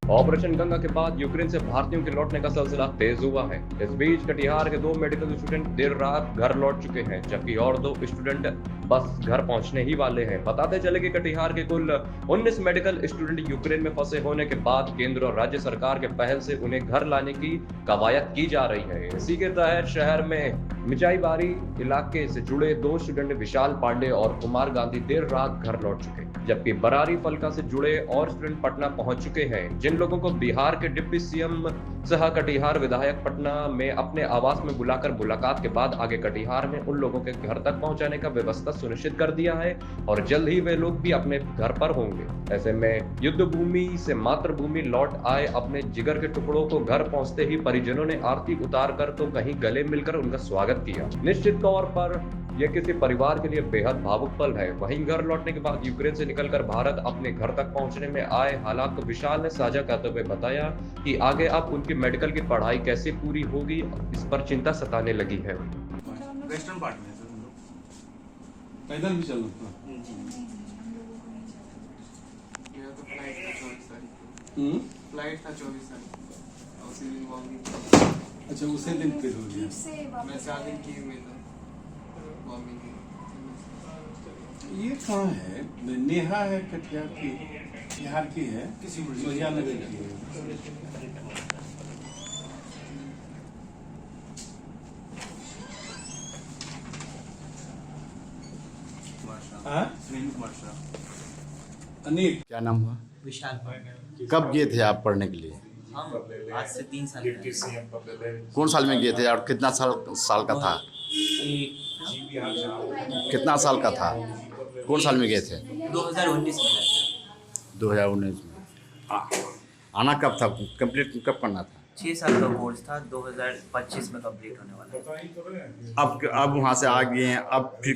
Operation Ganga के बाद Ukraine से भारतीयों के लौटने का सिलसिला तेज हुआ है। इस बीच कटिहार के 2 मेडिकल स्टूडेंट देर रात घर लौट चुके हैं, जबकि और 2 स्टूडेंट बस घर पहुंचने ही वाले हैं। बताते चले कि कटिहार के कुल 19 मेडिकल स्टूडेंट यूक्रेन में फंसे होने के बाद केंद्र और राज्य सरकार के पहल से उन्हें घर लाने की कवायद की जा रही है। इसी के तहत शहर में मिचाईबारी इलाके से जुड़े 2 स्टूडेंट विशाल पांडे और कुमार गांधी देर रात घर लौट चुके, जबकि बरारी फलका से जुड़े और स्टूडेंट पटना पहुंच चुके हैं। जिन लोगों को बिहार के डिप्टी सीएम सह कटिहार विधायक पटना में अपने आवास में बुलाकर मुलाकात के बाद आगे कटिहार में उन लोगों के घर तक पहुंचाने का व्यवस्था सुनिश्चित कर दिया है और जल्द ही वे लोग भी अपने घर पर होंगे। ऐसे में युद्ध भूमि से मातृभूमि लौट आए अपने जिगर के टुकड़ों को घर पहुंचते ही परिजनों ने आरती उतार कर तो कहीं गले मिलकर उनका स्वागत किया। निश्चित तौर पर यह किसी परिवार के लिए बेहद भावुक पल है। वहीं घर लौटने के बाद यूक्रेन से निकलकर भारत अपने घर तक पहुंचने में आए हालात को विशाल ने साझा करते हुए बताया कि आगे अब उनकी मेडिकल की पढ़ाई कैसे पूरी होगी, इस पर चिंता सताने लगी है। वेस्टर्न पार्ट में सर हम लोग पैदल भी चलना था। मेरा तो फ्लाइट था 24 तारीख को। फ्लाइट था 24 तारीख को और उसी दिन वॉमिट। अच्छा, उसे दिन फिर हो गया। मैं 7 दिन की में था वॉमिट। ये कहाँ है? नेहा है कटिहार की, बिहार की है, किसी सोहिया नगर की है। हाँ? अनिल क्या नाम हुआ? विशाल। कब गए थे आप पढ़ने के लिए? हम आज से 3 साल पहले। कौन साल में गए थे और कितना साल का था? कितना साल का था? कौन साल में गए थे? 2019 में गए थे। 2019 में। आना कब था? कंप्लीट कब करना था? 6 साल का कोर्स था, 2025 में कंप्लीट होने वाला है। अब वहाँ से आ गए हैं, अब फिर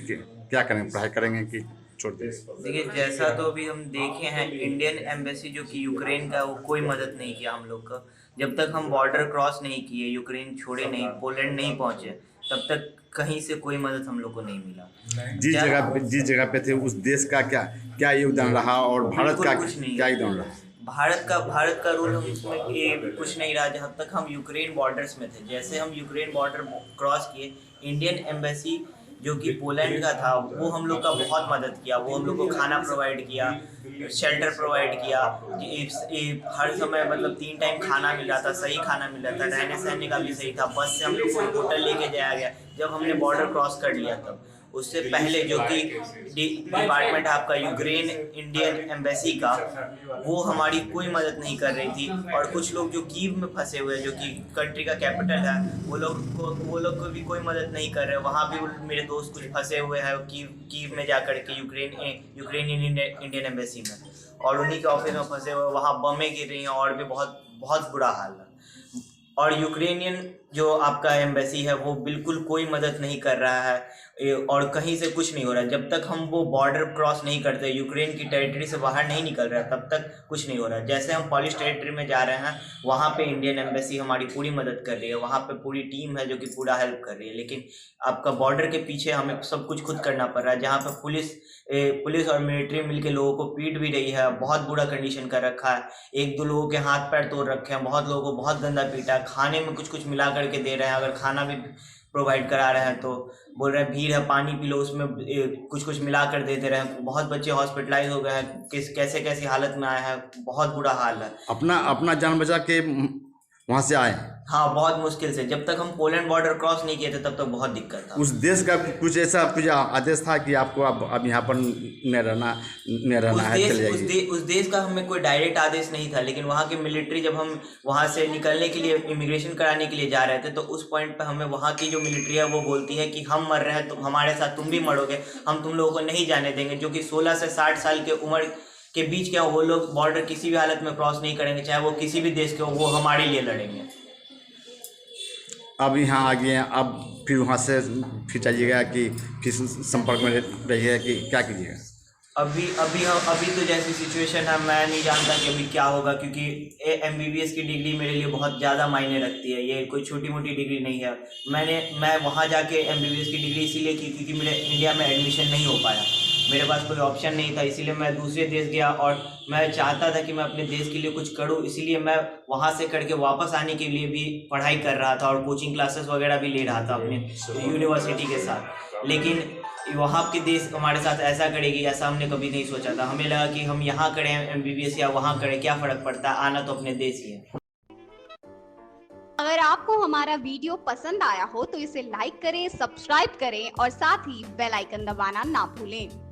क्या करेंगे? पढ़ाई करेंगे कि छोड़ दें? देखिए, जैसा तो अभी हम देखे हैं, इंडियन एम्बेसी जो कि यूक्रेन का, वो कोई मदद नहीं किया हम लोग का। जब तक हम बॉर्डर क्रॉस नहीं किए, यूक्रेन छोड़े नहीं, पोलैंड नहीं पहुंचे, तब तक कहीं से कोई मदद हम लोग को नहीं मिला। जिस जगह पे थे उस देश का क्या योगदान रहा और भारत का कुछ नहीं। क्या योगदान रहा? भारत का रोल हम इसमें कुछ नहीं रहा जब तक हम यूक्रेन बॉर्डर्स में थे। जैसे हम यूक्रेन बॉर्डर क्रॉस किए, इंडियन एम्बेसी जो कि पोलैंड का था, वो हम लोग का बहुत मदद किया। वो हम लोग को खाना प्रोवाइड किया, शेल्टर प्रोवाइड किया। हर समय मतलब 3 टाइम खाना मिल रहा था, सही खाना मिल रहा था, रहने सहने का भी सही था। बस से हम लोग को होटल लेके जाया गया जब हमने बॉर्डर क्रॉस कर लिया तब। उससे पहले जो कि डिपार्टमेंट आपका यूक्रेन इंडियन एम्बेसी का, वो हमारी कोई मदद नहीं कर रही थी। और कुछ लोग जो कीव में फंसे हुए हैं, जो कि कंट्री का कैपिटल है, वो लोग को भी कोई मदद नहीं कर रहे। वहाँ भी मेरे दोस्त कुछ फंसे हुए हैं कीव में जाकर के, यूक्रेनियन इंडियन एम्बेसी में, और उन्हीं के ऑफिस में फंसे हुए। वहाँ बमें गिर रही हैं और भी बहुत बहुत बुरा हाल है। और यूक्रेनियन जो आपका एम्बेसी है, वो बिल्कुल कोई मदद नहीं कर रहा है और कहीं से कुछ नहीं हो रहा है। जब तक हम वो बॉर्डर क्रॉस नहीं करते, यूक्रेन की टेरिटरी से बाहर नहीं निकल रहा है, तब तक कुछ नहीं हो रहा है। जैसे हम पॉलिश टेरिटरी में जा रहे हैं, वहाँ पे इंडियन एम्बेसी हमारी पूरी मदद कर रही है, वहाँ पे पूरी टीम है जो कि पूरा हेल्प कर रही है। लेकिन आपका बॉर्डर के पीछे हमें सब कुछ खुद करना पड़ रहा है, जहाँ पे पुलिस और मिलिट्री मिलके लोगों को पीट भी रही है। बहुत बुरा कंडीशन कर रखा है, 1-2 लोगों के हाथ पैर तोड़ रखे हैं, बहुत लोगों को बहुत गंदा पीटा है। खाने में कुछ मिला करके दे रहे हैं, अगर खाना भी प्रोवाइड करा रहे हैं तो बोल रहे हैं भीड़ है, पानी पी लो, उसमें कुछ मिला कर दे रहे हैं। बहुत बच्चे हॉस्पिटलाइज हो गए हैं, कैसी हालत में आए हैं, बहुत बुरा हाल है। अपना जान बचा के वहाँ से आए? हाँ, बहुत मुश्किल से। जब तक हम पोलैंड बॉर्डर क्रॉस नहीं किए थे, तब तक बहुत दिक्कत था। उस देश का कुछ आदेश था कि आपको अब यहाँ पर नहीं रहना है, चले जाइए? उस देश का हमें कोई डायरेक्ट आदेश नहीं था, लेकिन वहाँ की मिलिट्री, जब हम वहाँ से निकलने के लिए, इमिग्रेशन कराने के लिए जा रहे थे, तो उस पॉइंट पे हमें वहाँ की जो मिलिट्री है वो बोलती है कि हम मर रहे हैं, तो हमारे साथ तुम भी मरोगे, हम तुम लोगों को नहीं जाने देंगे। जो कि 16 से 60 साल के उम्र के बीच के, वो लोग बॉर्डर किसी भी हालत में क्रॉस नहीं करेंगे, चाहे वो किसी भी देश के हो, वो हमारे लिए लड़ेंगे। अब यहाँ आ गए हैं, अब फिर वहाँ से फिर चाहिएगा कि फिर संपर्क में रहिए कि क्या कीजिएगा? अभी तो जैसी सिचुएशन है, मैं नहीं जानता कि अभी क्या होगा, क्योंकि MBBS की डिग्री मेरे लिए बहुत ज़्यादा मायने रखती है। ये कोई छोटी मोटी डिग्री नहीं है। मैं वहाँ जाके MBBS की डिग्री इसीलिए की क्योंकि मेरे इंडिया में एडमिशन नहीं हो पाया। मेरे पास कोई ऑप्शन नहीं था, इसीलिए मैं दूसरे देश गया और मैं चाहता था कि मैं अपने देश के लिए कुछ करूं, इसीलिए मैं वहां से करके वापस आने के लिए भी पढ़ाई कर रहा था और कोचिंग क्लासेस वगैरह भी ले रहा था अपने यूनिवर्सिटी के साथ। लेकिन वहाँ के देश हमारे साथ ऐसा करेगी ऐसा हमने कभी नहीं सोचा था। हमें लगा कि हम यहाँ करें MBBS या वहाँ करें, क्या फ़र्क पड़ता है, आना तो अपने देश ही है। अगर आपको हमारा वीडियो पसंद आया हो तो इसे लाइक करें, सब्सक्राइब करें और साथ ही बेल आइकन दबाना ना भूलें।